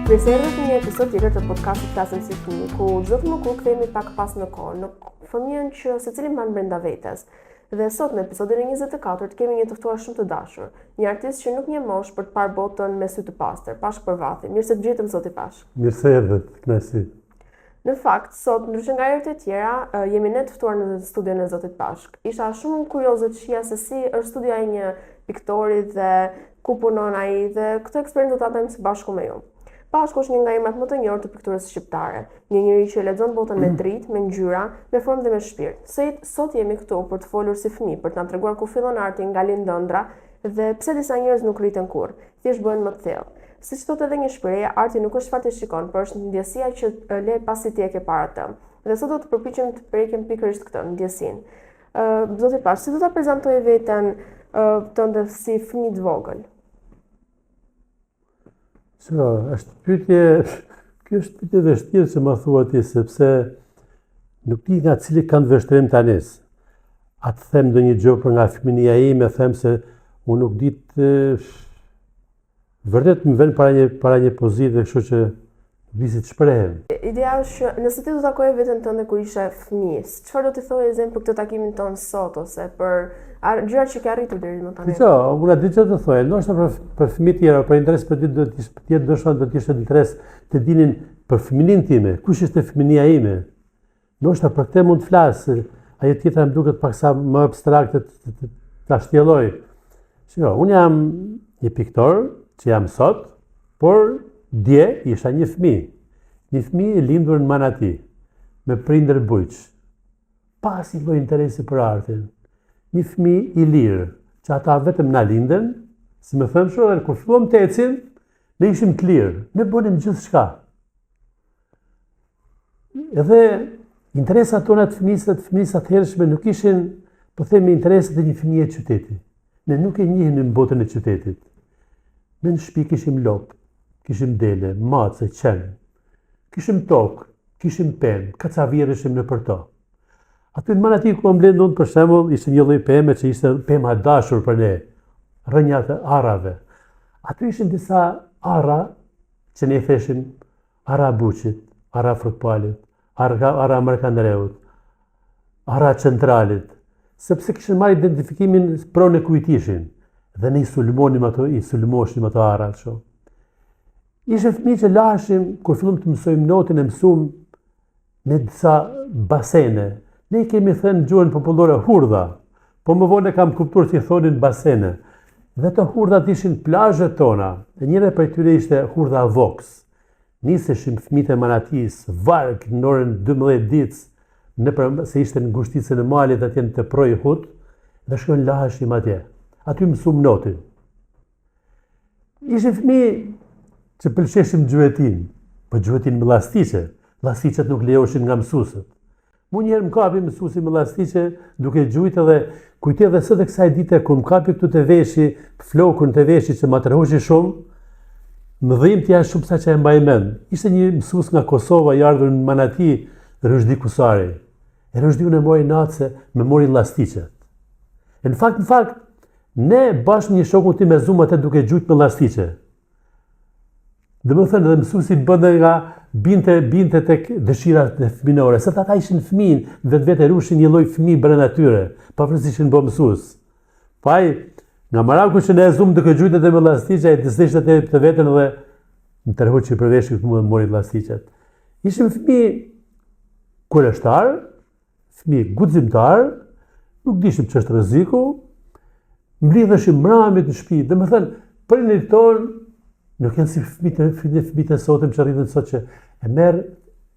Mirëserdhët në një episod tjetër të podcastit Flasim si fëmijë, ku çdo të më kthehemi pak pas në kohë, në fëmijën që secili mban brenda vetes. Dhe sot në episodin e 24 kemi një të ftuar shumë të dashur, një artist që nuk njeh për të parë botën me sy të pastër, Pashk Përvathi. Mirë se të gjetëm zoti Pashk. Mirëserdhët, kënaqësi. Në fakt, sot ndryshe nga herët e tjera, jemi ne të ftuar në studion e zotit Pashk. Isha shumë kurioze të shija se si është studia e një piktori dhe ku punon ai dhe këtë eksperiencë do ta bëjmë së bashku me ju. Pashku është një nga emrat më të njohur të pikturës shqiptare, një njeri që lexon botën me dritë, me ngjyra, me formë dhe me shpirt. Sot jemi këtu për të folur si fëmijë, për të na treguar ku fillon arti nga lindëndra dhe pse disa njerëz nuk rriten kurrë, thjesht bëhen më të thellë. Siç thotë edhe një shprehje, arti nuk është çfarë ti shikon, por është ndjesia që le pasi ti e ke para të. Dhe sot do të përpiqem të prekim pikërisht këtë, ndjesinë. Zoti Pashk, si do ta prezantojë veten tënde si fëmijë të vogël? Kjo është pyetje vështirë që më thua ti, sepse nuk di nga cili kanë vështrim tani. A të them ndonjë gjë për nga fëminia ime, them se unë nuk di të vërtet më vjen para një pozitë, kështu që visi të shprehem. Ideja është që nëse ti do të takoje veten tënde kur ishe fëmijë, çfarë do të thoje exemple për këtë takimin tonë sot ose për gjërat që ke arritur deri më tani? Unë di çfarë të thoje, ndoshta për fëmijë tjerë, për interes për ti do të ishte interes të dinin për fëminin time, kush ishte fëminia ime. Ndoshta për këtë mund të flas, ajo tjetra më duket paksa më abstrakte ta shtjelloj. Unë jam një piktor që jam sot, por dje isha një fëmijë e lindur në Manati, me prindër bujq, pas i lloj interesi për artin. Një fëmijë i lirë, që ata vetëm na linden, si më thënë shumë, kur filluam të ecim, ne ishim të lirë, ne bënim gjithçka. Edhe interesat tona të fëmijës atëhershme nuk ishin, po themi, interesat e një fëmije e qytetit. Ne nuk e njihnim në botën e qytetit. Ne në shtëpi kishim lopë, kishim dele, mace, qenë, kishim tokë, kishim pemë, kacavirëshim në për to. Aty në Manati ku më mbledh unë për shembull, ishte një lloj peme që ishte pema e dashur për ne, rrënjat e arrave. Aty ishin disa arra që ne theshim arra buqit, arra frutpalit, arra mërkandereut, arra centralit, sepse kishin marrë identifikimin pronë e kujt ishin, dhe ne i sulmoshim ato arra kështu. Ishin fëmijë që laheshim kur fillum të mësojmë notin e mësuam në disa basene. Ne kemi thënë gjuhën popullore hurdha, po më vonë kam kuptuar që i thonin basene. Dhe të hurdhat ishin plazhet tona. E njëra prej tyre ishte hurdha Vox. Niseshim fëmijët e Manatis, varg në orën 12 ditë, se ishte në ngushticën e malit atje në Proj Hut, dhe shkojnë laheshim atje. Aty mësuam notin. Ishin fëmijë që pëlqeshim gjuetin, po gjuetin me llastiqe. Llastiqet nuk lejoheshin nga mësuesët. Mu njerë më kapi mësuesi me llastiqe duke gjujtë edhe kujtoj edhe sot e kësaj dite kur më kapi këtu të veshi, flokun të veshi që ma tërhoqi shumë, më dhimbja janë shumë sa që e mbaj mend. Ishte një mësues nga Kosova i ardhur në Manati, Rëshdi Kusari. E Rëshdiu ne mori nace me mori llastiqet. E në fakt, ne bashkë një shokun tim me zum atë duke gjujtë me llastiqe. Dhe më thënë edhe mësuesi bënde nga binte tek dëshirat e fëminore, se ata ishin fëmijë, vetë rushin një lloj fëmijë brenda tyre, pavarësisht ishin bë mësues. Po ai nga maraku që ne zum duke gjujtë edhe me llastiqe, ai dëshishte të veten dhe më tërhoqi për veshë këtu më mori llastiqet. Ishim fëmijë kureshtar, fëmijë guximtar, nuk dishim ç'është rreziku, mblidheshim mramit në shtëpi, dhe më thënë, prindërit tonë nuk janë si fëmijët e sotëm që rritën sot që e merr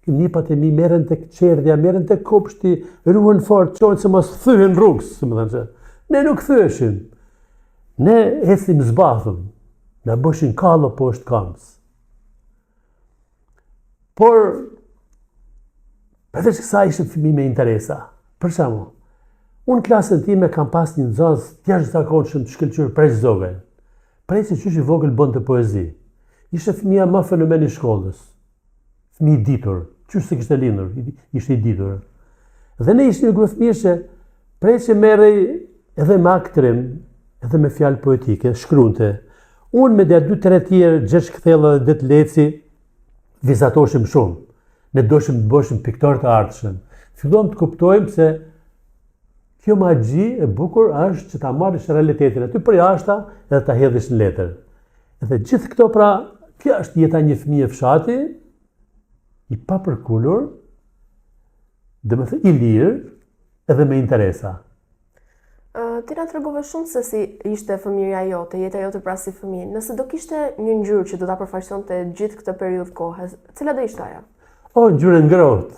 nipat e mi, merren tek qerdhja, merren tek kopshti, ruhen fort, çojnë se mos thyhen rrugës, si më thënë që. Ne nuk thyeshim. Ne ecim zbathëm, na bëshin kallo poshtë kamës. Por përveç kësaj ishte fëmijë me interesa. Për shembull, unë klasën time kam pas një nxënës jashtëzakonshëm të shkëlqyer prej zogë. Prej se qysh i vogël bënte poezi. Ishte fëmia më fenomen i shkollës. Fëmijë i ditur, qysh se kishte lindur, ishte i ditur. Dhe ne ishte një grup fëmijësh që prej se merrej edhe me aktrim, edhe me fjalë poetike, shkruante. Unë me 2-3 tjerë, Gjergj Kthella dhe Det Leci, vizatoshim shumë. Ne doshim të bëshim piktor të ardhshëm. Fillojmë të kuptojmë se kjo magji e bukur është që ta marrësh realitetin aty për jashta edhe ta hedhësh në letër. Edhe gjithë këto pra, kjo është jeta një fëmijë fshati, i papërkullur, domethënë i lirë edhe me interesa. Ti na tregove shumë se si ishte fëmijëria jote, jeta jote pra si fëmijë. Nëse do kishte një ngjyrë që do ta përfaqësonte gjithë këtë periudhë kohe, cila do ishte ajo? Ngjyrë ngrohtë.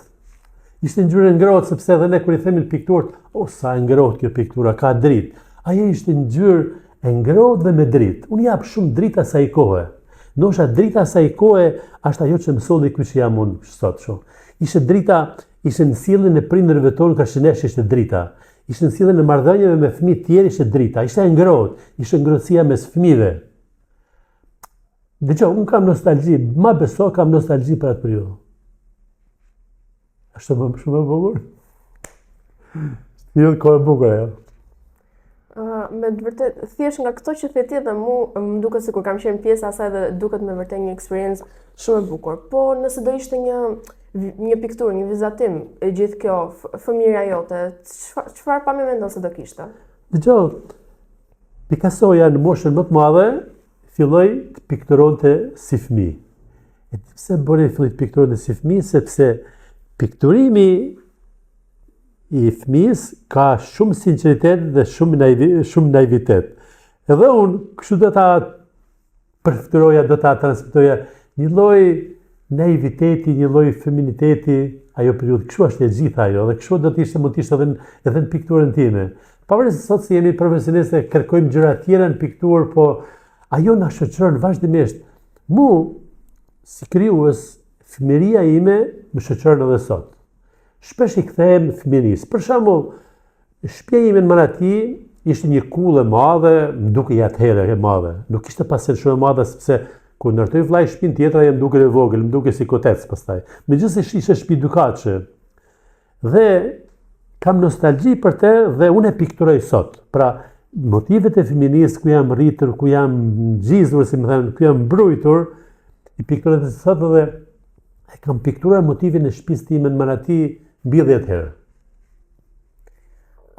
Ishte ngjyrë ngrohtë sepse edhe ne kur i themin pikturët, sa e ngrohtë kjo piktura, ka dritë. Ajo ishte ngjyrë e ngrohtë dhe me dritë. Unë jap shumë dritë asaj kohe. Ndoshta drita asaj kohe është ajo që mësolli ky që jam unë sot shumë. Ishte drita, ishte në sjelljen e prindërve tonë ka shinesh ishte drita. Ishte në sjelljen e marrëdhënieve me fëmijë të tjerë ishte drita. Ishte e ngrohtë, ishte ngrohtësia mes fëmijëve. Dëgjoj, unë kam nostalgji, ma beso kam nostalgji për atë periudhë. Është shumë e bukur. Jo, kohë e bukur ajo. Me të vërtet, thjesht nga këto që the ti dhe mu, më duket sikur kam qenë pjesë asaj dhe duket me vërtet një eksperiencë shumë e bukur. Po nëse do ishte një pikturë, një vizatim e gjithë kjo fëmijëria jote, çfarë pa më mendon se do kishte? Dëgjoj, Picassoja në moshën më të madhe filloi të pikturonte si fëmijë. E pse bëri filloi të pikturonte si fëmijë? Sepse pikturimi i fëmijës ka shumë sinqeritet dhe shumë naivitet. Edhe unë kështu do ta përfituroja, do ta transmetoja një lloj naiviteti, një lloj feminiteti, ajo periudhë. Kështu është e gjitha ajo dhe kështu do të ishte mund të ishte edhe në pikturën time. Pavarësisht sot si jemi profesionistë, kërkojmë gjëra të tjera në pikturë, po ajo na shoqëron vazhdimisht. Mu si krijues, fëmijëria ime më shoqëron edhe sot. Shpesh i kthehem fëmijërisë. Për shembull, shtëpia ime në Manati ishte një kullë e madhe, më dukej atëherë e madhe. Nuk ishte pasën shumë e madhe sepse kur ndërtoi vllai shtëpinë tjetër ajo më dukej e vogël, më dukej si kotec pastaj. Megjithëse ishte shtëpi dykaçe. Dhe kam nostalgji për të dhe unë e pikturoj sot. Pra, motivet e fëmijërisë ku jam rritur, ku jam ngjizur, si më thënë, ku jam mbrojtur, i pikturoj sot dhe e kam pikturuar motivin e shtëpisë time në Manati mbi 10 herë.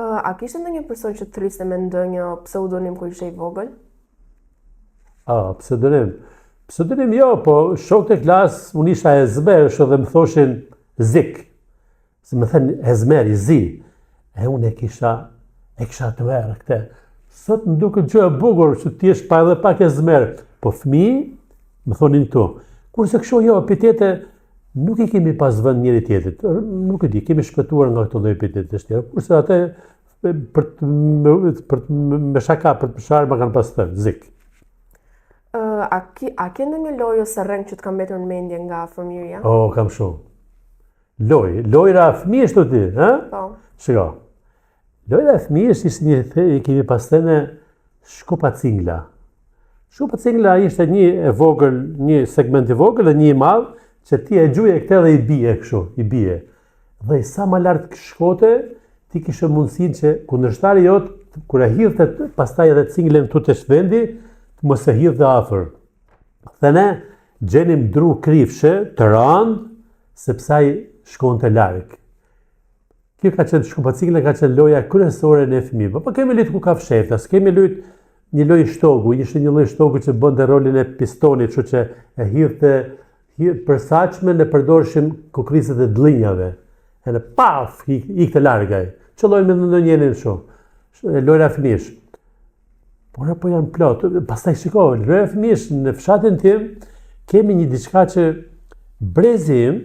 A kishte ndonjë person që të rriste me ndonjë pseudonim kur ishe i vogël? Pseudonim. Pseudonim jo, po shokët e klasë unë isha Ezmer, dhe më thoshin Zik. Se më thënë Ezmer, i zi. E unë e kisha të verë këte. Sot më duket gjë e bukur që ti jesh pa edhe pak Ezmer, po fëmijë më thonin këtu. Kurse kështu jo, epitete nuk i kemi pas vënd njëri tjetrit. Nuk e di, kemi shpëtuar nga këto lloj epitete të tjera. Kurse atë me shaka për të pësharë më kanë pas thënë, Zik. A ke ndonjë lojë ose rreng që të ka mbetur në mendje nga fëmijëria? Kam shumë. Lojra fëmijësh të ti, ha? Po. Shiko. Lojra fëmijësh ishte një kemi pas thënë shkopa cingla. Shkopa cingla ishte një e vogël, një segment i vogël dhe një i madh, që ti e gjuje këte dhe i bie. Dhe sa më lart shkote, ti kishe mundësinë që kundërshtari jot, kur e hidhte pastaj edhe cinglen tu të vendi, të mos e hidhte afër. Dhe ne gjenim dru krifshe të rënd, sepse ai shkonte larg. Kjo ka qenë shkopa cingla, ka qenë loja kryesore në fëmijëve. Po kemi luajtur ku ka fshehta, kemi luajtur një lojë shtoku, ishte një lloj shtoku që bënte rolin e pistonit, kështu që e hidhte përsaçmen e përdorshim kokriset e dllinjave. Edhe paf, ikte larg ai. Çollojmë me ndonjërin shumë. Lojra fëmijësh. Por apo janë plot. Pastaj shikoj, lojra fëmijësh në fshatin tim kemi një diçka që brezim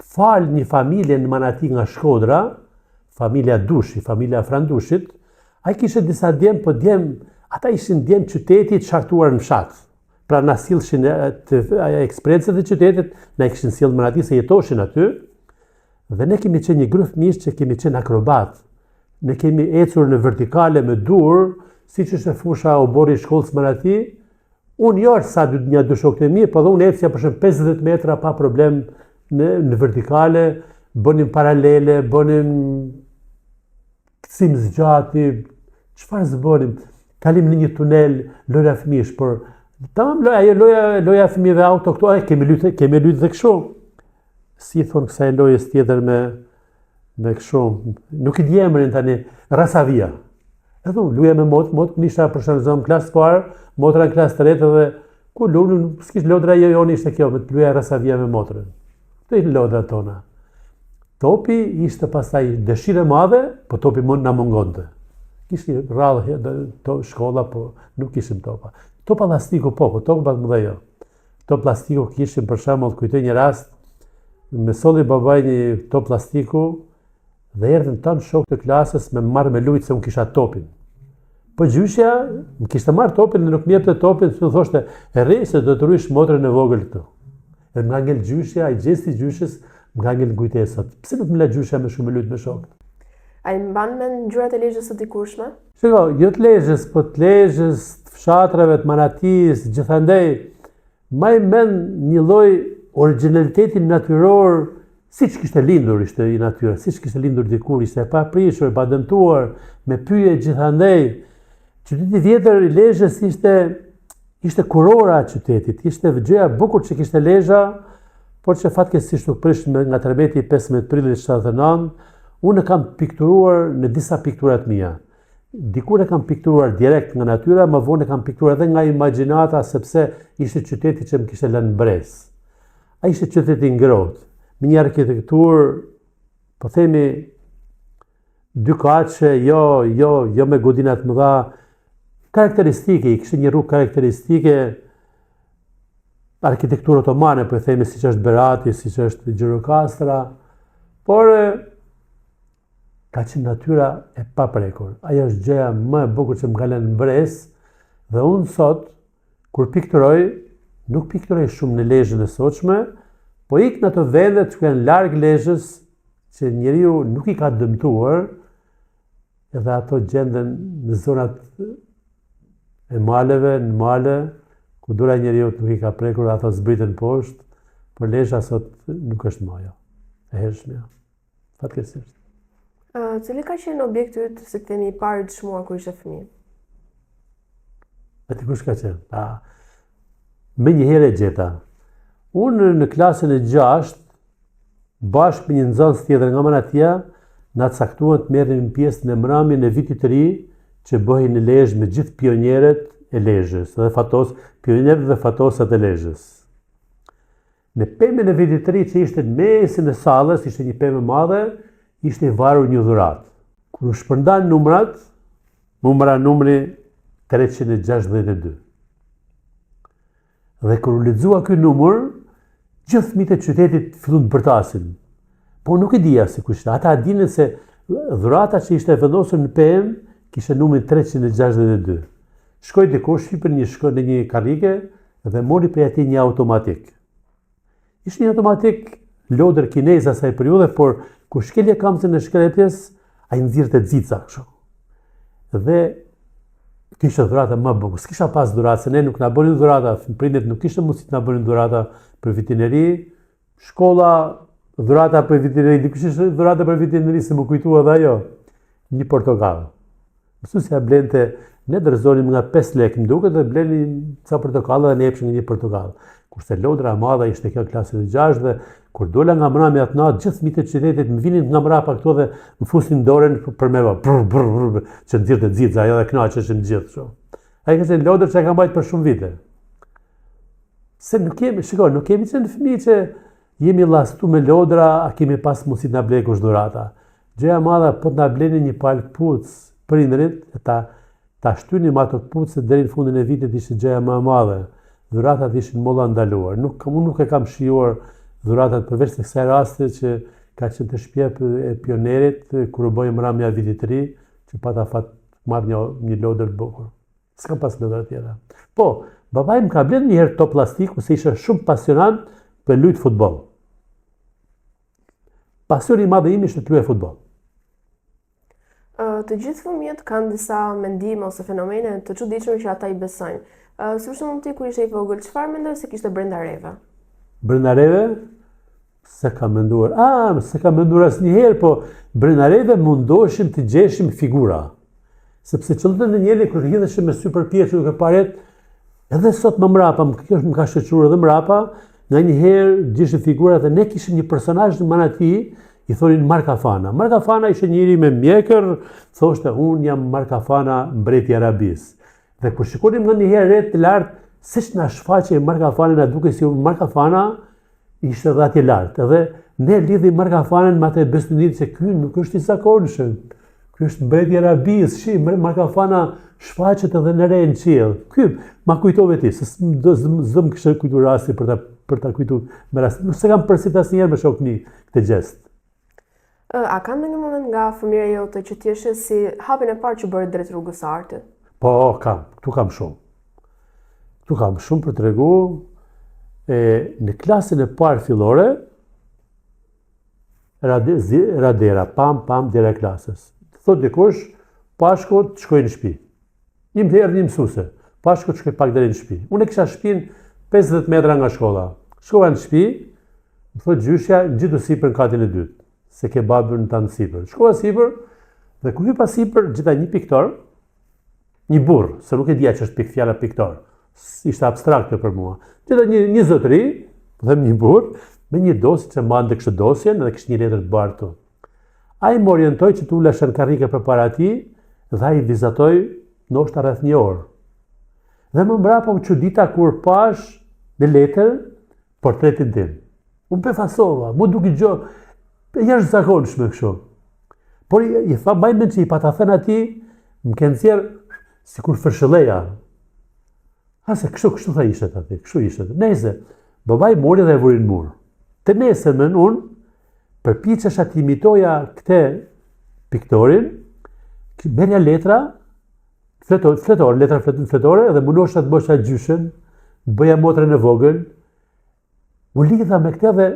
fal një familje në Manati nga Shkodra, familja Dushi, familja Frandushit. Ai kishte disa djem, po ata ishin djem qytetit shartuar në fshat. Pra na sillshin eksperiencët e qytetit, na kishin sill në Manati se jetoshin aty. Dhe ne kemi qenë një grup fëmijësh që kemi qenë akrobat. Ne kemi ecur në vertikale me dur, siç ishte fusha obori i shkollës Manati. Unë jo sa një dy shokët e mi, po dhe unë ecja për shembull 50 metra pa problem në vertikale, bënim paralele, bënim kthim zgjati, çfarë zbënim? Kalim në një tunel, lojra fëmijësh, por Tamam, loja e fëmijëve auto këto, kemi luajtur dhe kështu. Si thon kësaj lojës tjetër me kështu, nuk i di emrin tani, Rasavia. Edhe unë luja me motë, nisha për shembull në klasë parë, motra në klasë 3 dhe ku lulun, s'kish lodra jonë ishte kjo, me të luja Rasavia me motrën. Këto i lodra tona. Topi ishte pastaj dëshirë e madhe, po topi na mungonte. Kishte rradhë shkolla, po nuk kishim topa. Topa plastiku po topa më dhe jo. Top plastiku kishim për shembull, kujtoj një rast, me solli babaj një top plastiku dhe erdhën tanë shokë të klasës me marrë me lujtë se unë kisha topin. Po gjyshja, më kishte marrë topin dhe nuk më jepte topin, se më thoshte, e rri se do të ruish motrën e vogël këtu. Dhe më nga ngel gjyshja, i gjesti gjyshës, më nga ngel kujtesat. Pse nuk më la gjyshja me shumë lujtë me shokët? A i mban me ngjyrat e lezhës së dikurshme? Shiko, jo të lezhës, po të lezhës, të fshatrave, të manatis, gjithandej, ma i men një lloj originalitetin natyror, si që kishte lindur ishte i natyra, si që kishte lindur dikur, ishte e paprishur, e padëmtuar, me pyje gjithandej. Qyteti vjetër i Lezhës ishte kurora e qytetit, ishte gjëja bukur që kishte Lezhë, por që fatkeqësisht nuk prish nga tërmeti 15 prillit 79, unë e kam pikturuar në disa pikturat mia. Dikur e kam pikturuar direkt nga natyra, më vonë e kam pikturuar edhe nga imagjinata, sepse ishte qyteti që më kishte lënë brez. Ai ishte qyteti ngrohtë, me një arkitekturë, po themi, dy kaqe, jo me godinat më dha, karakteristike, i kishte një rrugë karakteristike, arkitekturë otomane, po e themi si që është Berati, si që është Gjirokastra, por ka qenë natyra e paprekur. Ajo është gjëja më e bukur që më ka lënë brez, dhe unë sot, kur pikturoj, nuk pikturoj shumë në Lezhën e sotshme, po ik në ato vende që janë larg Lezhës, që njeriu nuk i ka dëmtuar, edhe ato gjenden në zonat e maleve, në male, ku dura njeriu nuk i ka prekur, ato zbritën poshtë, por Lezhë sot nuk është më ajo. E hershmja. Fatkeqësisht. Cili ka qenë objekti yt, si themi, i parë i çmuar kur ishe fëmijë? Aty kush ka qenë? Me një herë e gjeta. Unë në klasën e 6, bashkë me një nxënës tjetër nga Manatia, na caktuan të merrnim pjesë në mbrëmjen e vitit të ri që bëhej në Lezhë me gjithë pionierët e Lezhës, pionierët dhe fatosat e Lezhës. Në pemën e vitit të ri që ishte në mesin e sallës, ishte një pemë e madhe, ishte i varur një dhuratë. Kur u shpërndan numrat, numri 362. Dhe kur u lexua ky numër, gjithë fëmijët e qytetit fillon të bërtasin. Po nuk e dija se kush ishte. Ata dinin se dhurata që ishte vendosur në pemë kishte numrin 362. Shkoi dikush, hipën në një karrike dhe mori prej atij një automatik. Ishte një automatik lodër kinez asaj periudhe, por kur shkelje kamzën e shkretjes, ai nxirrte xica kështu. Dhe kishte dhurata më bukur. S'kisha pas dhuratë, se ne nuk na bënin dhurata, prindërit nuk kishte mundësi të na bënin dhurata për vitin e ri. Shkolla, dhurata për vitin e ri, dikush ishte dhurata për vitin e ri, se më kujtua dhe ajo, një portokall. Mësuesja blente, ne dorëzonim nga 5 lekë, më duket, dhe bleni ca portokalla dhe ne jepshin një portokall. Kurse lodra e madhe ishte kjo klasë e 6 dhe kur dola nga mbrëmja atë natë, gjithë fëmijët e qytetit më vinin nga mbrapa këto dhe më fusin dorën për me që nxirrte xixa, ajo dhe kënaqeshim gjithë kështu. Ai ka qenë lodër që ka mbajtur për shumë vite. Se nuk kemi qenë fëmijë që jemi llastu me lodra, a kemi pas mundësi të na blej kush dhurata. Gjëja e madhe po të na blenin një palë kpucë prindërit, ta shtynim ato kpucë deri në fundin e vitit ishte gjëja më e madhe. Dhuratat ishin molla ndaluar. Unë nuk e kam shijuar dhuratat përveç të kësaj rasti që ka qenë të shtëpia e pionerit kur u boi mbrëmja e vitit të ri, që pata fat marr një lodër të bukur. S'kam pas lodra tjera. Po, babai më ka blerë një herë top plastiku se isha shumë pasionant për lujt futboll. Pasioni i madh im ishte të luaj futboll. Të gjithë fëmijët kanë disa mendime ose fenomene të çuditshme që ata i besojnë. Si për shembull ti kur ishe i vogël, çfarë mendoj se kishte brenda reve? Brenda reve? Se kam menduar. Se kam menduar asnjëherë, po brenda reve mundoheshim të gjeshim figura. Sepse qëllëtën e njëri kur hidheshim me sy përpjeshur duke paret, Edhe sot më mrapa, kjo më ka shoqëruar edhe mrapa, nga një herë gjishë figurat dhe ne kishim një personazh në Manati, i thonin Markafana. Markafana ishte njëri me mjekër, thoshte unë jam Markafana, mbreti i Arabisë. Dhe kur shikonim nga një herë të lartë, siç na shfaqej Markafana, na duke si Markafana ishte dhe atje lart. Edhe ne lidhim Markafanën me atë besnit se ky nuk është i zakonshëm. Ky është mbreti i Arabisë, shi Markafana shfaqet edhe në re në qiell. Ky ma kujtove ti, se s'do më kishte kujtuar rasti për ta kujtuar me rast. Nuk se kam përsit asnjëherë me shokni këtë gjest. A ka ndonjë moment nga fëmira jote që ti je si hapin e parë që bëri drejt rrugës së artit? Po, kam. Ktu kam shumë. Ktu kam shumë për t'regu. Në klasën e parë fillore, radera, pam, dera e klasës. Thot dikush, Pashko të shkoj në shtëpi. Një më erdhi një mësuese. Pashko të shkoj pak deri në shtëpi. Unë kisha shtëpinë 50 metra nga shkolla. Shkova në shtëpi, më thot gjyshja, ngjitu sipër në katin e dytë, se ke babën tanë sipër. Shkova sipër dhe kur hypa sipër, gjeta një piktor, një burr, se nuk e dija që është fjala piktor. Ishte abstrakte për mua. Gjeta një zotëri, them një burr, me një dosje që mande kështë dosjen dhe kështë një letër të bartu. Ai më orientoi që t'ula në karrike përpara tij dhe ai vizatoi ndoshta rreth një orë. Dhe më mbrapa u çudita kur pash në letër portretin tim. Unë befasova, mu duke gjë jashtëzakonshme kështu. Por i tha mbaj mend që i pata thënë atij, më ke nxjerr sikur fërshëlleja. Se kështu tha ishte aty, kështu ishte. Nëse babai mori dhe e vuri në mur. Të nesërmen unë përpiqesha të imitoja këtë piktorin, merja letra fletore dhe mundohesha të bësha gjyshen, bëja motrën e vogël, u lidha me këtë dhe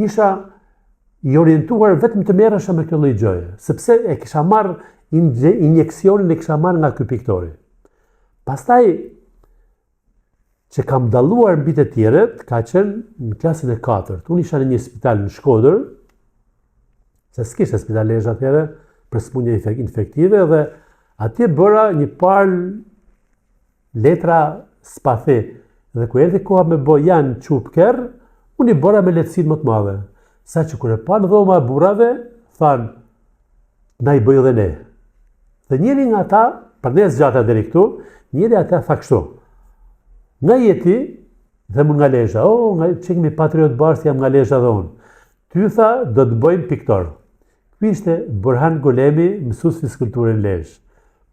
isha i orientuar vetëm të merresha me këtë lloj gjëje, sepse e kisha marrë injeksionin e kisha marrë nga ky piktori. Pastaj që kam dalluar mbi të tjerët, ka qenë në klasën e 4. Unë isha në një spital në Shkodër, se s'kishte spitalezh atëherë për smundje infektive dhe atje bëra një parë letra spathi dhe ku erdhi koha me Bojan Çupker, unë i bëra me lehtësinë më të madhe. Sa që kur e pa në dhoma e burrave, thanë, na i bëj edhe ne. Dhe njëri nga ata, për ne zgjata deri këtu, njëri ata tha kështu. Nga jeti, dhe më nga Lezhë, që kemi patriot bashkë, jam nga Lezhë dhe unë. Ty tha, do të bëjmë piktor. Ky ishte Burhan Golemi, mësues fizikulture në Lezhë.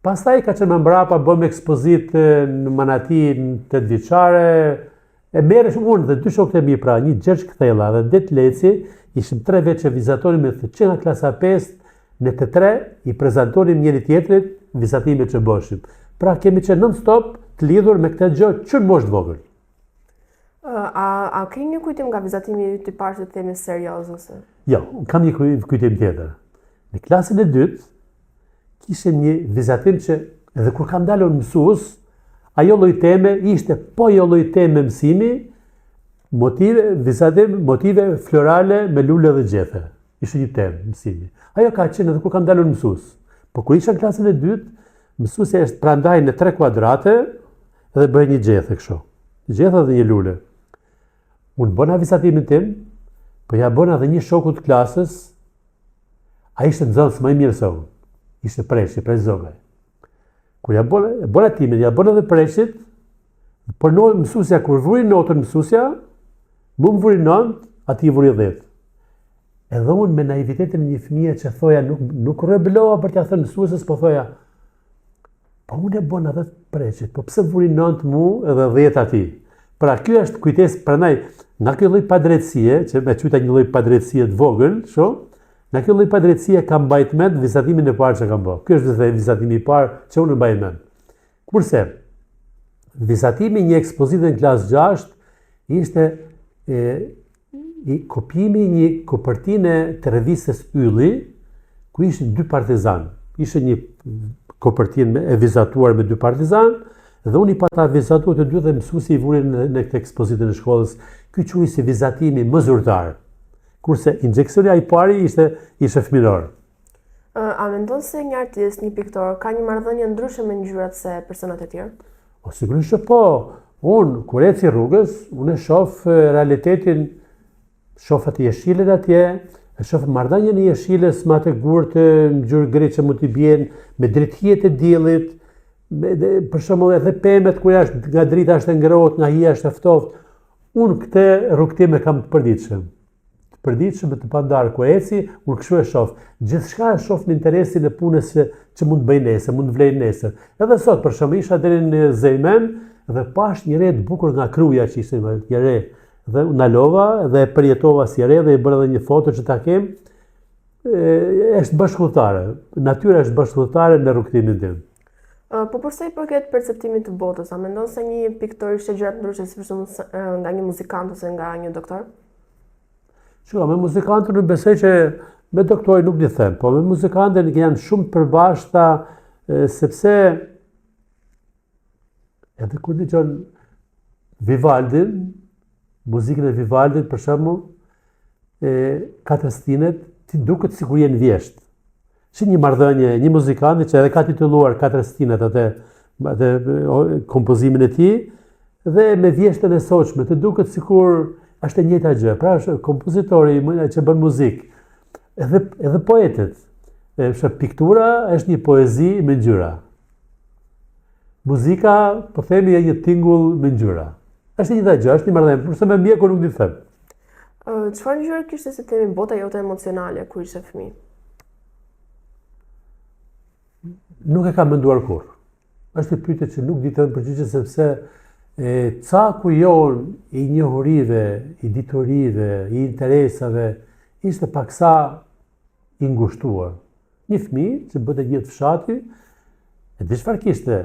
Pastaj ka qenë më mbrapa, bëm ekspozitë në Manati në 8 vjeçare, e merresh unë dhe 2 shokët e mi, pra një Gjergj Kthella dhe Det Leci, ishim 3 vjet që vizatonim me që nga klasa 5, në të 3 i prezantonim njëri tjetrit vizatimet që bëshim. Pra kemi qenë non-stop të lidhur me këtë gjë që në moshë të vogël. A ke një kujtim nga vizatimi i parë të themi serioz ose? Jo, kam një kujtim tjetër. Në klasën e 2 kishim një vizatim që edhe kur kam dalur mësues, ajo lloj teme ishte jo lloj teme mësimi, motive florale me lule dhe gjethe. Ishte një temë mësimi. Ajo ka qenë edhe kur kam dalur mësues. Po kur isha në klasën e 2, mësuesja është prandaj në 3 kuadrate dhe bëj një gjethe kështu. Gjethe dhe një lule. Unë bëna vizatimin tim, po ja bëna dhe një shoku të klasës, a ishte nxënës më i mirë se unë. Ishte preshi, prej Zogaj. Kur ja bëna timin, ja bëna dhe preshit, por mësuesja, kur vuri notën mësuesja, mu më vuri 9, ati i vuri 10. Edhe unë me naivitetin një fëmije që thoja nuk rebelova për t'ja thënë mësuesës, po thoja, po unë e bëna dhe preshit, po pse vuri 9 mu edhe 10 ati. Pra kjo është kujtes, prandaj, nga kjo lloj padrejtësie, që me quajta një lloj padrejtësie të vogël, nga kjo lloj padrejtësie kam mbajt mend vizatimin e parë që kam bërë. Ky është vizatimi i parë që unë mbaj mend. Kurse vizatimi një ekspozite në klasë 6 ishte kopjimi një kopertine të revistës Ylli, ku ishin 2 partizan. Ishte një kopertinë e vizatuar me 2 partizan, dhe unë i pata vizatuar të 2 dhe mësuesi i vurin në këtë ekspozitën e shkollës. Ky quhej si vizatimi më zyrtar. Kurse injeksionia i pari ishte fëmiror. A mendon se një artist, një piktor, ka një marrëdhënie ndryshe me ngjyrat se personat e tjerë? Po sigurisht që po. Unë, kur eci rrugës, unë e shoh realitetin, shoh atë jeshilën atje, e shoh marrëdhënien e jeshilës me atë gurë të ngjyrë gri që mund t'i bien, me drithijet e diellit, për shembull edhe pemet kur jashtë nga drita është e ngrohtë, nga hija është e ftohtë. Unë këtë rrugtim e kam të përditshëm. Të përditshëm e të pandarë ku eci, unë kështu e shoh. Gjithçka e shoh në interesin e punës që mund të bëj nesër, mund të vlej nesër. Edhe sot për shembull isha deri në Zejmen dhe pash një re të bukur nga Kruja që ishte një re. Dhe ndalova dhe e përjetova si re dhe i bëra edhe një foto që ta kem. Është bashkëlltare. Natyra është bashkëlltare në rrugtimin tim. Po përsa i përket perceptimit të botës, a mendon se një piktor ishte gjëra të ndryshme si për shembull nga një muzikant ose nga një doktor? Shiko, me muzikantën në besoj që me doktorin nuk di them, po me muzikantën janë shumë të përbashkëta sepse edhe kur dëgjon Vivaldin, muzikën e Vivaldit për shembull, katër stinet, ti duket sikur je në vjeshtë. Si një marrëdhënie, një muzikanti që edhe ka titulluar katër stinet atë kompozimin e tij dhe me vjeshtën e sotshme, të duket sikur është e njëjta gjë. Pra është kompozitori që bën muzikë. Edhe poetët. Piktura është një poezi me ngjyra. Muzika, po themi, është një tingull me ngjyra. Është e njëjta gjë, është një marrëdhënie, kurse me mjeku nuk di të them. Çfarë ngjyre kishte si themi bota jote emocionale kur ishe fëmijë? Nuk e kam menduar kur. Është një pyetje që nuk di të përgjigjem sepse caku jon i njohurive, i diturive, i interesave ishte paksa i ngushtuar. Një fëmijë që bëte gjithë fshati, e di çfarë kishte?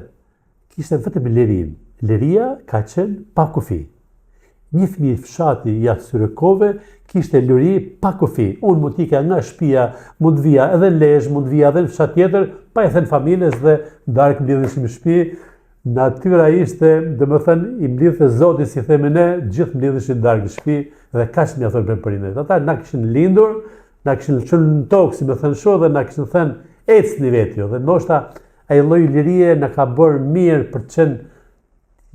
Kishte vetëm lirinë. Liria ka qenë pa kufi. Një fëmijë fshati i atyre kohëve kishte liri pa kufi. Unë mund t'ika nga shtëpia, mund të vija edhe në Lezhë, mund të vija edhe në fshat tjetër, pa e thënë familjes dhe darkë mbledheshim në shtëpi. Natyra ishte, domethënë, i mbledhte Zoti si themi ne, gjithë mbledheshin darkë në shtëpi dhe kaq më thonë prindërit. Ata na kishin lindur, na kishin lënë në tokë, si më thënë shoh, dhe na kishin thënë ecni vetë jo. Dhe ndoshta ai lloj lirie na ka bërë mirë për të qenë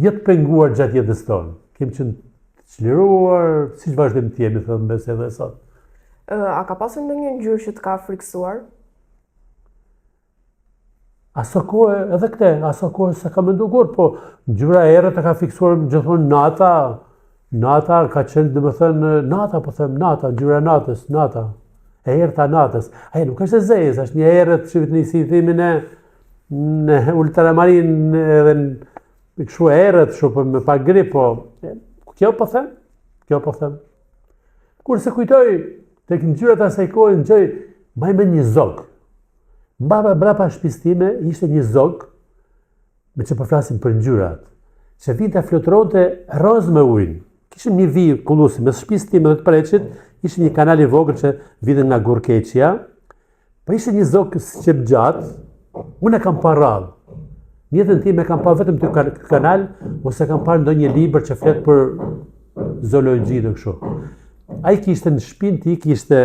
jetë penguar gjatë jetës tonë. Kemi qenë çliruar, siç vazhdojmë të jemi thënë mbes edhe sot. A ka pasur ndonjë ngjyrë që të ka frikësuar? Aso kohë, edhe këte, aso kohë se ka menduar kur, po ngjyra e errët e ka fiksuar gjithmonë nata. Nata ka qenë, domethënë, nata, po them nata, ngjyra e natës, nata. E errta e natës. Ai nuk është e zezë, është një errët që në si thimin në ultramarin edhe në kështu errët, kështu me pak gri, po kjo po them. Kurse kujtoj tek ngjyrat asaj kohe ngjoj mbaj me një zog. Brapa shtëpisë time ishte një zog, me që po flasim për ngjyrat, që vinte fluturonte roz me ujë. Kishim një vijë kulluesi mes shtëpisë time dhe të preçit, ishte një kanal i vogël që vinte nga Gurkeqja, po ishte një zog që gjatë, unë e kam parë radhë. Në jetën time kam parë vetëm ty kanal, ose kam parë ndonjë libër që flet për zoologji dhe kështu. Ai kishte në shtëpinë tij kishte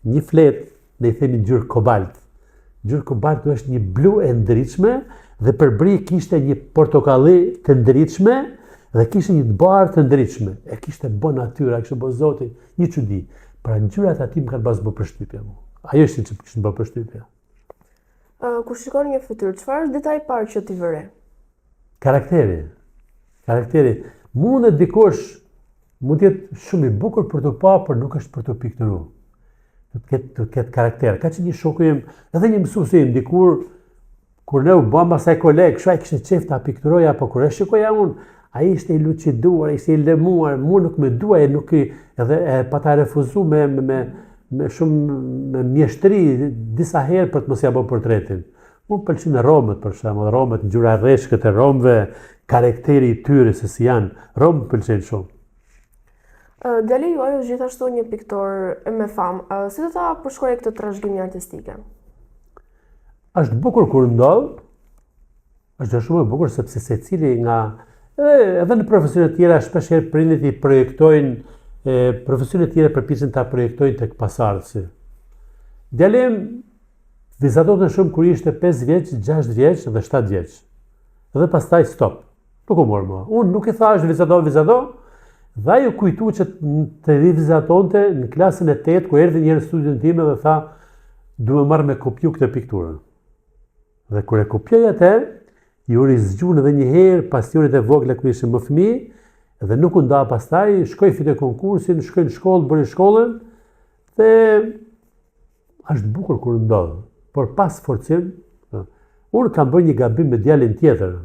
një flet, ne i themi ngjyrë kobalt. Ngjyrë kobalt është një blu e ndritshme dhe përbri kishte një portokalli të ndritshme dhe kishte një të bardhë të ndritshme. E kishte bën natyra, kishte bën Zoti, një çudi. Pra ngjyrat aty më kanë bërë përshtypje mua. Ajo është që kishin bërë përshtypje. Kur shikon një fytyrë, çfarë është detaj i parë që t'i vëre? Karakteri. Mund të jetë shumë i bukur për të parë, por nuk është për të pikturu. Të ketë karakter. Ka që një shoku im, edhe një mësuesi im, dikur, kur ne u bëma asaj kolegë, kështu ai kishte qejf ta pikturoja, apo kur e shikoja unë, ai ishte i luciduar, ishte i lëmuar, mua nuk më duaj, edhe e pata refuzu me shumë me mjeshtri disa herë për të mos ia bërë portretin. Unë pëlqen Romët për shembull, Romët, ngjyra e rreshkët e Romëve, karakteri i tyre se si janë. Romë pëlqen shumë. Djali juaj është gjithashtu një piktor me famë. Si do ta përshkruaj këtë trashëgimi artistike? Është bukur kur ndodh. Është shumë e bukur sepse secili nga edhe në profesione të tjera shpesh herë prindit i projektojnë profesione të tjera përpiqen ta projektojnë tek pasardhësi. Djalim vizatonte shumë kur ishte 5 vjeç, 6 vjeç dhe 7 vjeç. Dhe pastaj stop. Nuk u morë më. Unë nuk i thash vizado, dhe ajo kujtu që të rivizatonte në klasën e 8, ku erdhi njërë studion time dhe tha, du me marrë me kopju këtë pikturën. Dhe kur e kopjoj atë, ju rizgjun edhe një herë pasionet e vogla ku ishim më fëmijë, dhe nuk u nda pastaj, shkoj fitoj konkursin, shkoj në shkollë, bëri shkollën, dhe është bukur kur ndodh. Por pas forcim, unë kam bërë një gabim me djalin tjetër.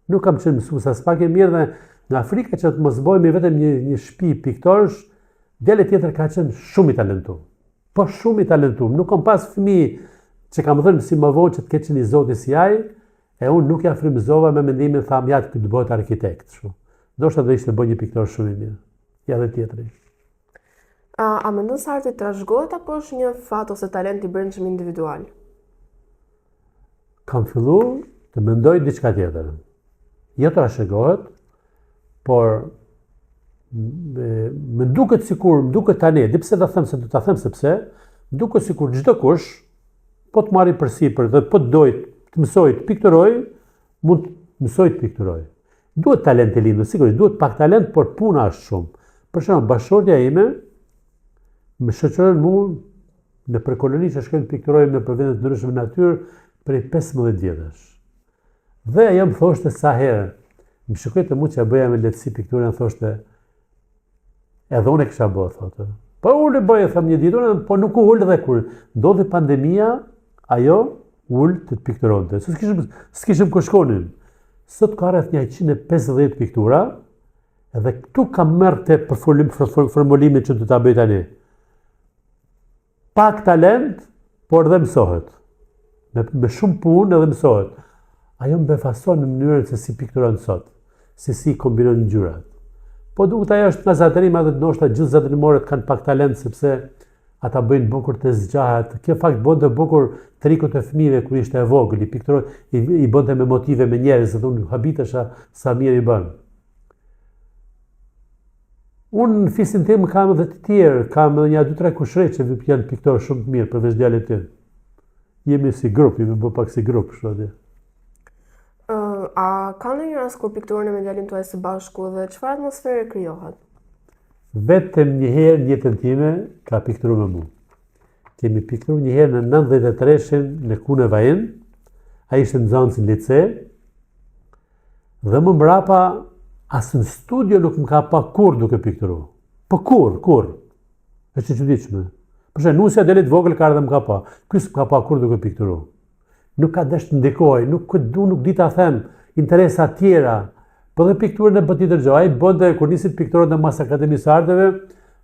Nuk kam qenë mësues as pak e mirë dhe nga frika që të mos bëhemi vetëm një shtëpi piktorësh, djali tjetër ka qenë shumë i talentuar. Po shumë i talentuar. Nuk kam pas fëmijë që kam dhënë si më vonë që të ketë qenë i Zotit si ai, e unë nuk ja frymëzova me mendimin tham ja të bëhet arkitekt. Ndoshta do ishte bëj një piktor shumë i mirë. Ja dhe tjetri. A mendon se arti trashëgohet apo është një fat ose talent i brendshëm individual? Kam filluar të mendoj diçka tjetër. Jo trashëgohet, por më duket sikur, më duket tani, dhe pse ta them se do ta them sepse, më duket sikur çdo kush po të marri përsipër dhe po të doj të mësoj të pikturoj, mund të mësoj të pikturoj. Duhet talent e lindur, sigurisht, duhet pak talent, por puna është shumë. Për shembull, bashkëshortja ime më shoqëron mua në përkoloni që shkojmë të pikturojmë në vende të ndryshme natyrë prej 15 vjetësh. Dhe ajo më thoshte sa herë, më shikoi të mua që bëja me lehtësi pikturën, thoshte, edhe unë e kisha bërë, thotë. Po unë e bëja, tham një ditë, po nuk u ul dhe kur ndodhi pandemia, ajo ul të pikturonte. S'kishim ku shkonin. Sot ka rreth 150 piktura, edhe këtu kam merr te formulimin që do ta bëj tani. Pak talent, por dhe mësohet. Me shumë punë edhe mësohet. Ajo më befason në mënyrën se si pikturon sot, se si kombinon ngjyrat. Po duket ajo është nga zatërima dhe ndoshta gjithë zatërimorët kanë pak talent sepse ata bëjnë bukur të zgjahet. Kjo fakt bënte bukur trikut e fëmijëve kur ishte e vogël, i bënte me motive me njerëz, dhe unë habitesha sa mirë i bën. Unë në fisin tim kam edhe të tjerë, kam edhe 2-3 kushrej që janë piktorë shumë të mirë përveç djalit tim. Jemi si grup, jemi bë pak si grup, kështu atje. A ka ndonjë rast kur pikturën me djalin tuaj së bashku dhe çfarë atmosfere krijohet? Vetëm një herë në jetën time ka pikturuar me mua. Kemi pikturuar një herë në 93-shin në Kunevajin, ai ishte nxënës në lice, dhe më mbrapa as në studio nuk më ka pa kur duke pikturuar. Po kur. Është e çuditshme. Për shembull, nusja dele të vogël ka ardhe më ka pa. Ky s'ka pa kur duke pikturuar. Nuk ka dash të ndikoj, nuk di ta them interesa tjera. Po dhe pikturën e bëti dërgjoj. Ai bënte kur nisi të pikturonte në mas Akademisë së Arteve,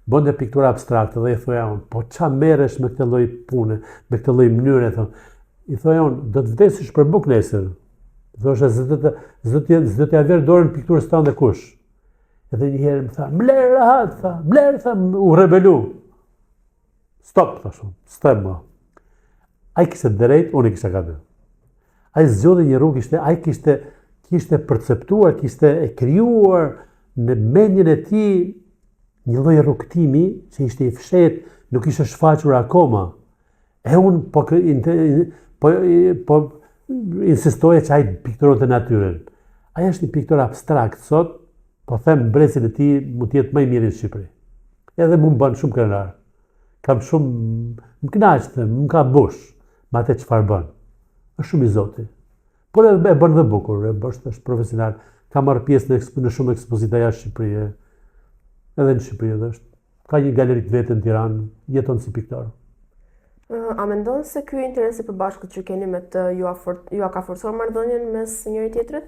bënte piktura abstrakte dhe i thoja unë, po ça merresh me këtë lloj pune, me këtë lloj mënyre, thon. I thoja unë, do të vdesësh për bukë nesër. Thosha zë t'ja ver dorën pikturës tënde kush. Edhe një herë më tha, mler, u rebelu. Stop, thashun, s'tem më. Ai kishte drejt, unë kisha gabim. Ai zgjodhi një rrugë, ai kishte perceptuar, kishte e krijuar në mendjen e tij një lloj rrugtimi që ishte i fshehtë, nuk ishte shfaqur akoma. E unë po insistoja që ai pikturonte natyrën. Ai është një piktor abstrakt sot, po them mbretësin e tij mund të jetë më i miri në Shqipëri. Edhe më bën shumë krenar. Kam shumë, më kënaqte, më ka bush me atë çfarë bën. Është shumë i Zotit. Por e bën dhe bukur, është profesional. Ka marrë pjesë në shumë ekspozita jashtë Shqipërisë. Edhe në Shqipëri edhe është. Ka një galeri të vetë në Tiranë, jeton si piktor. A mendon se ky interes i përbashkët që keni me të ju a ka forcuar marrëdhënien mes njëri tjetrit?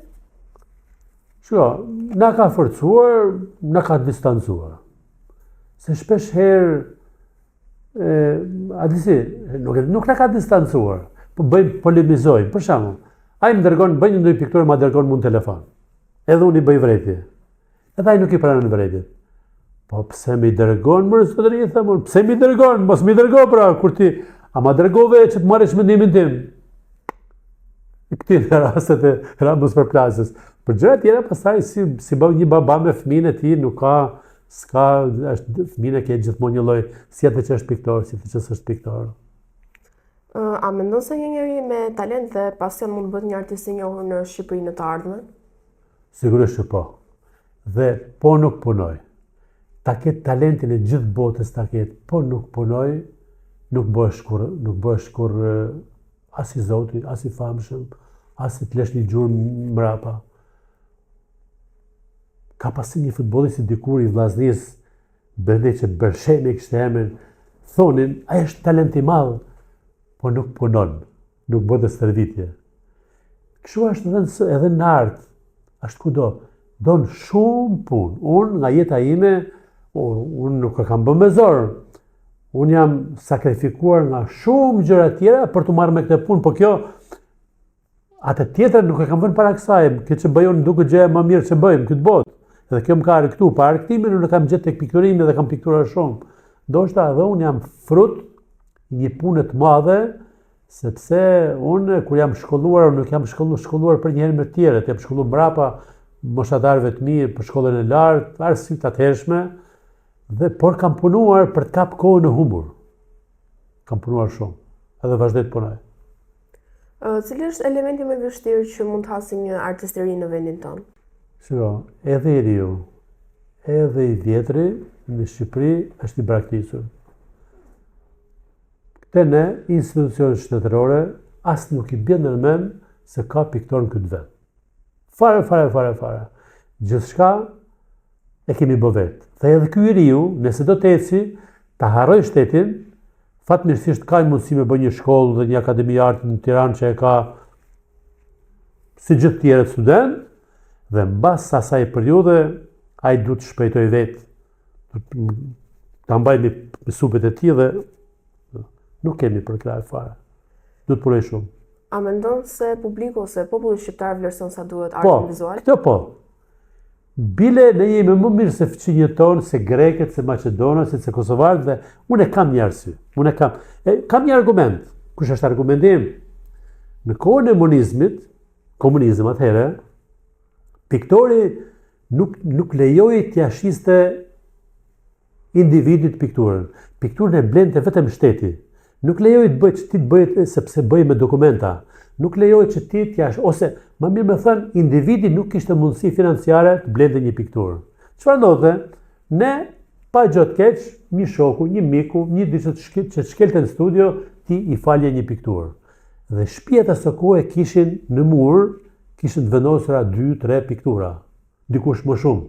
Na ka forcuar, na ka distancuar. Se shpesh herë nuk na ka distancuar, po polemizojmë. Për shembull, ai më dërgon, bëj një ndonjë pikturë, ma dërgon mua në telefon. Edhe unë i bëj vretje. Edhe ai nuk i pranon vretin. Po pse më dërgon, më zotëri them unë, pse më dërgon? Mos më dërgo pra, kur ti a ma dërgove që të marrësh mendimin tim. I këtij rastet e rambës përplasjes. Për gjëra tjera pastaj si bën një baba me fëmijën e tij, nuk ka është fëmijë që gjithmonë një lloj, si atë që është piktor, si atë që është piktor. A mendon se një njeri me talent dhe pasion mund të bëhet një artist i njohur në Shqipëri në të ardhmen? Sigurisht që po. Dhe po nuk punoj. Ta ketë talentin e gjithë botës ta ketë, po nuk punoj, nuk bësh kur as i Zoti, as i famshëm, as i të lesh një gjurmë mrapa. Ka pasi një futbollist i dikur i Vllaznisë, bëndej që Bërshemi kishte emrin, thonin, ai është talent i madh, po nuk punon, nuk bën të stërvitje. Kështu është edhe në art, është kudo, don shumë punë. Unë nga jeta ime, unë nuk e kam bën me zor. Unë jam sakrifikuar nga shumë gjëra tjera për të marrë me këtë punë, po kjo atë tjetër nuk e kam vënë para kësaj, kjo që bëjon duket gjëja më mirë që bëjmë këtë botë. Edhe kjo më ka këtu, pa arktimin unë kam gjetë tek pikturimi dhe kam piktura shumë. Ndoshta edhe unë jam frut një pune të madhe, sepse unë kur jam shkolluar, nuk jam shkolluar për një herë me të tjerët, jam shkolluar mbrapa moshatarëve të mirë për shkollën e lartë, arsyet të atëhershme, por kam punuar për të kap kohën në humbur. Kam punuar shumë, edhe vazhdoj të punoj. Cili është elementi më i vështirë që mund të hasim një artisteri në vendin tonë? Shiko, edhe i riu, edhe i vjetri në Shqipëri është i braktisur. Këte ne, institucionet shtetërore, asë nuk i bjen në mend se ka piktor në këtë vend. Fare. Gjithçka e kemi bë vetë. Dhe edhe ky i riu, nëse do të eci, ta harroj shtetin, fatmirësisht ka mundësi me bë një shkollë dhe një akademi arti në Tiranë që e ka si gjithë tjerët student, dhe mbas asaj periudhe, ai duhet të shpejtoj vetë, ta mbaj me supet e tij dhe nuk kemi për kraj fare. Duhet punoj shumë. A mendon se publiku ose populli shqiptar vlerëson sa duhet artin vizual? Këtë po. Bile ne jemi më mirë se fëqinjët tonë, se greket, se maqedonët, se kosovarët, dhe unë e kam një arsye. Kam një argument. Kush është argumenti im? Në kohën e komunizëm atëherë, piktori nuk lejoi t'ia shiste individit pikturën. Pikturën e blente vetëm shteti. Nuk lejoi të bëj që ti të bëjt sepse bëj me dokumenta. Nuk lejoi që ti t'ia ose më mirë me thënë, individi nuk kishte mundësi financiare të blente një pikturë. Çfarë ndodhte? Ne pa gjë të keq, një shoku, një miku, një diçka që shkelte në studio, ti i falje një pikturë. Dhe shtëpiat asaj kohe kishin në mur, kishin të vendosura 2-3 piktura, dikush më shumë.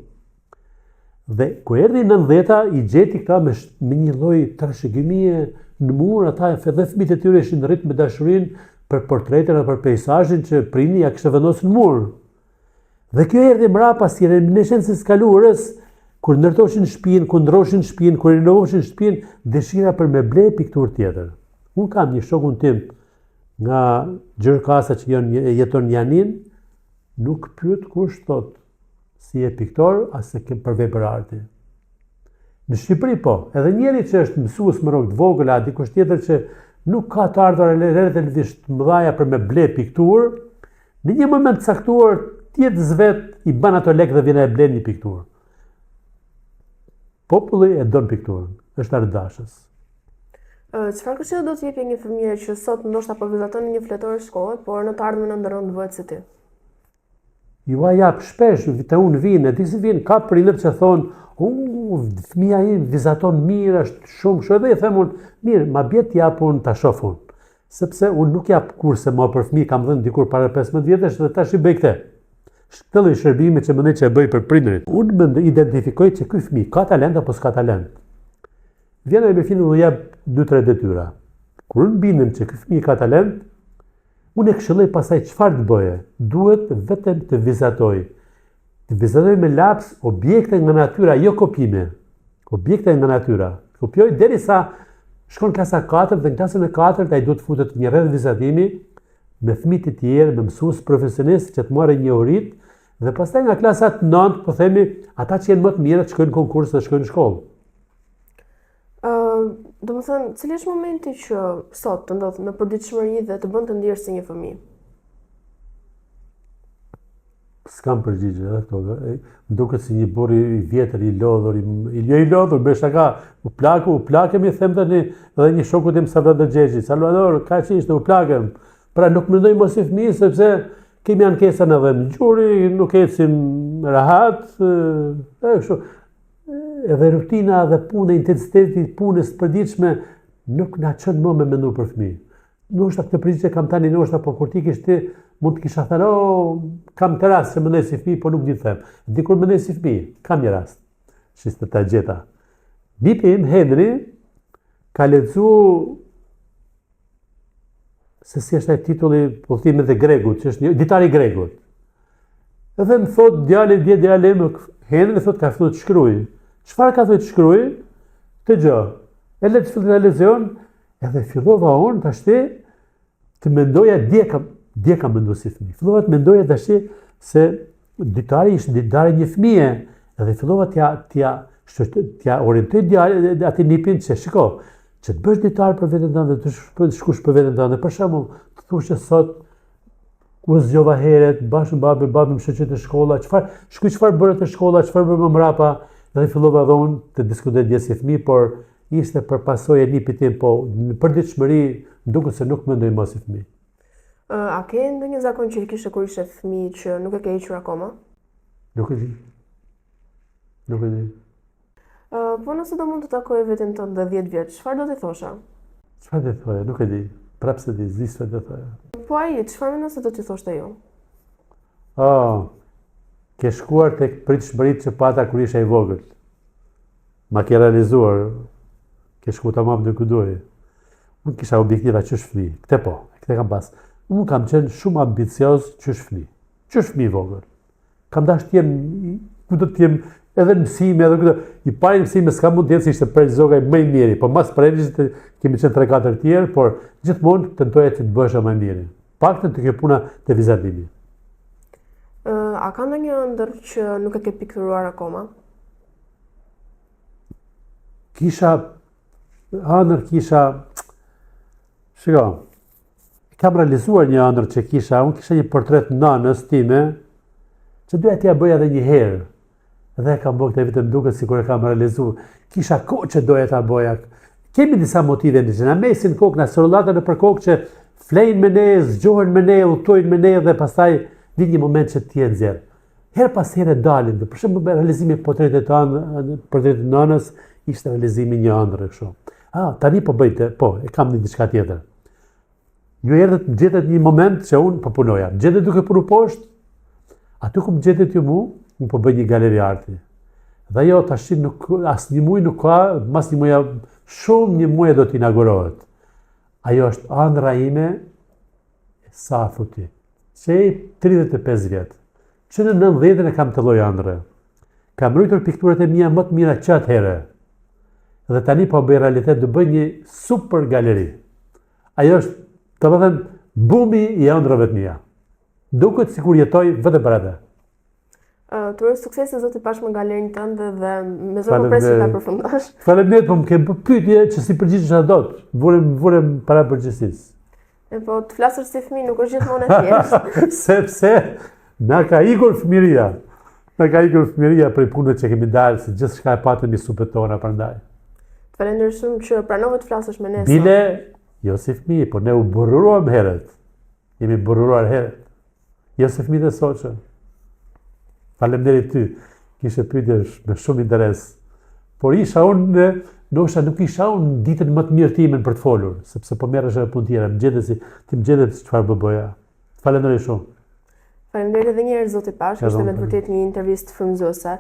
Dhe ku erdhi 90-ta, i gjeti këta me një lloj trashëgimie në mur, ata edhe fëmijët e tyre ishin rrit me dashurinë për portretin apo për peizazhin që prindi ja kishte vendosur në mur. Dhe kjo erdhi mbrapa si reminiscencë e kaluarës, kur ndërtoshin shtëpinë, kur ndroshin shtëpinë, kur rinovoshin shtëpinë, dëshira për me ble pikturë tjetër. Unë kam një shokun tim nga Gjërkasa që jeton Janin, nuk pyet kush thot si e piktor, as se kem për vepër arti. Në Shqipëri po, edhe njeri që është mësues më rrok të vogël, a dikush tjetër që nuk ka të ardhur relativisht të mëdha për me ble pikturë, në një moment caktuar tjetës vet i bën ato lekë dhe vjen e blen një pikturë. Populli e don pikturën, është ardhashës. Çfarë këshilli do të jepje një fëmijë që sot ndoshta po vizaton një fletor shkolle, por në të ardhmen ndërron të bëhet si ti? Ju a jap shpesh, te unë vinë, e di si vinë, ka prindër që thonë, fëmija im vizaton mirë, është shumë, edhe i them unë, mirë, ma bjet jap unë ta shoh unë. Sepse unë nuk jap kurse më për fëmijë, kam dhënë dikur para 15 vjetësh dhe tash i bëj këtë. Këtë lloj shërbimi që mendoj që e bëj për prindërit. Unë më identifikoj që ky fëmijë ka talent apo s'ka talent. Vjen ai me fillim dhe jap 2-3 detyra. Kur unë bindem që ky fëmijë ka talent, unë e këshilloj pasaj çfarë të bëje. Duhet vetëm të vizatoj. Të vizatoj me laps objekte nga natyra, jo kopime. Objekte nga natyra. Kopjoj derisa shkon klasa 4 dhe në klasën e 4 ai duhet futet një rreth vizatimi me fëmijë të tjerë, me mësues profesionistë që të marrin një orit dhe pastaj nga klasa 9, po themi, ata që janë më të mirë të shkojnë në konkurs dhe shkojnë në shkollë. Domethënë, cili është momenti që sot të ndodh në përditshmëri dhe të bën të ndjerë si një fëmijë? S'kam përgjigje edhe këto. Më duket si një burr i vjetër i lodhur, jo i lodhur, me shaka, u plakëm i them tani edhe një shoku tim Salvador Xhexhi. Salvador, ka që ishte u plakëm. Pra nuk mendoj mos i fëmijë sepse kemi ankesën edhe në gjuri, nuk ecim rahat, kështu. Edhe rutina dhe puna, intensiteti punës së përditshme nuk na çon më me mendu për fëmijë. Ndoshta këtë përgjigje kam tani ndoshta, po kur ti kish ti mund të kisha thënë, kam të rast se mendoj si fëmijë, po nuk di të them. Dikur mendoj si fëmijë, kam një rast. Shiste ta gjeta. Bipi im Henry ka lexu se si është ai titulli, Udhëtimet e Gregut, që është një ditar i Gregut. Edhe më thot djali im Henry thot ka filluar të shkruaj. Çfarë ka thënë të shkruaj? Të gjë. E le të filloj të lexon, edhe fillova unë tash të mendoja dje kam menduar si fëmijë. Fillova të mendoja tash se ditari ishte ditari një fëmije, edhe fillova t'ja orientoj atë nipin që shiko, që të bësh ditar për veten tënde, të shkush për veten tënde. Për shembull, të thush se sot u zgjova herët, bashkë me babën më shoqet të shkolla, çfarë bëre të shkolla, çfarë bëre më mbrapa, edhe fillova edhe unë të diskutoj dje si fëmijë, por ishte për pasojë e nipit tim, po në përditshmëri duket se nuk mendoj më si fëmijë. A ke ndonjë zakon që kishe kur ishe fëmijë që nuk e ke hequr akoma? Nuk e di. Po nëse do mund të takoj veten tënde 10 vjeç, çfarë do t'i thosha? Çfarë do të thoja? Nuk e di. Prapë se di, zisë do të thoja. Po ai, çfarë mendon se do t'i thoshte ju? Ke shkuar tek pritshmëritë që pata kur isha i vogël. Ma ke realizuar, ke shku tamam në kudoje. Unë kisha objektiva që është fëmijë, këte kam pas. Unë kam qenë shumë ambicioz që është fëmijë. Që është fëmijë i vogël. Kam dash t'jem, ku do t'jem edhe në mësime, edhe këtë. I pari mësime s'ka mund t'jenë si ishte prejzogaj më i miri, po mas prejzit kemi qenë 3-4 tjerë, por gjithmonë tentoja që të bësha më i miri. Paktën të ke puna të vizatimi. A ka ndonjë ëndër që nuk e ke pikturuar akoma? Shiko, kam realizuar një ëndër që unë kisha një portret nanës time, që duhet t'ja bëja edhe një herë, dhe kam bërë këtë vitë më duket sikur e kam realizuar. Kisha kohë që doja ta bëja. Kemi disa motive në që na mesin kokë, na sërullatën në për kokë që flejnë me ne, zgjohen me ne, udhtojnë me ne dhe pastaj vjen një moment që t'je nxjerr. Her pas here dalin, për shembull realizimi i portretit nënës ishte realizimi një ëndër kështu. Tani po bëjte, e kam një diçka tjetër. Ju erdhët më gjetet një moment që unë po punoja. Më gjetet duke punu poshtë, aty ku më gjetet ju unë po bëj një galeri arti. Dhe ajo tash as një muaj nuk ka, mas një muaj, shumë një muaj do t'inaugurohet. Ajo është ëndra ime e Safuti, që 35 vjet. Që në 90 e kam të lloj ëndre. Kam mbrojtur pikturat e mia më të mira qatë herë. Dhe tani po bëj realitet të bëj një super galeri. Ajo është, domethënë, bumi i ëndrave të mia. Duket sikur jetoj vetëm për atë. Të uroj suksese zoti Pash me galerinë tënde dhe me zë po presim ta përfundosh. Faleminderit, po më ke pyetje që si përgjigjesh ato. Vurem para përgjithësisë. Po të flasësh si fëmijë nuk është gjithmonë e thjeshtë. Sepse na ka ikur fëmiria. Na ka ikur fëmiria për punët që kemi dalë, se gjithçka e patëm i supet tona prandaj. Falenderoj shumë që pranove të flasësh me ne. Bile, jo si fëmijë, por ne u burruam herët. Jemi burruar herët. Jo si fëmijët e sotshëm. Faleminderit ty. Kishe pyetje me shumë interes. Por isha unë, ndoshta nuk isha unë ditën më të mirë timen për të folur, sepse po merresh edhe punë tjera. Më gjetet çfarë bëja. Falenderoj shumë. Faleminderit edhe një herë zoti Pash, ishte me të vërtetë një intervistë frymëzuese.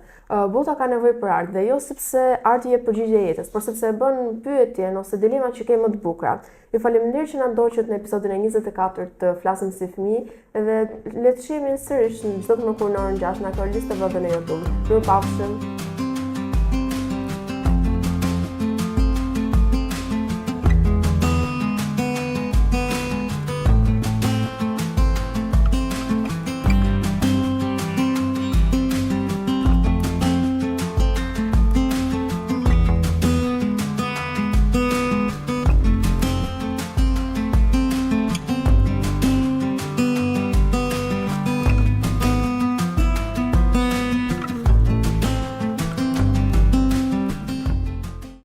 Bota ka nevojë për art dhe jo sepse arti jep përgjigje jetës, por sepse e bën pyetjen ose dilemat që ke më të bukura. Ju faleminderit që na ndoqët në episodin e 24 të Flasim si fëmijë dhe le të shihemi sërish në çdo të mërkur në orën 6 në aktualistë vëdën e YouTube. Ju pafshim.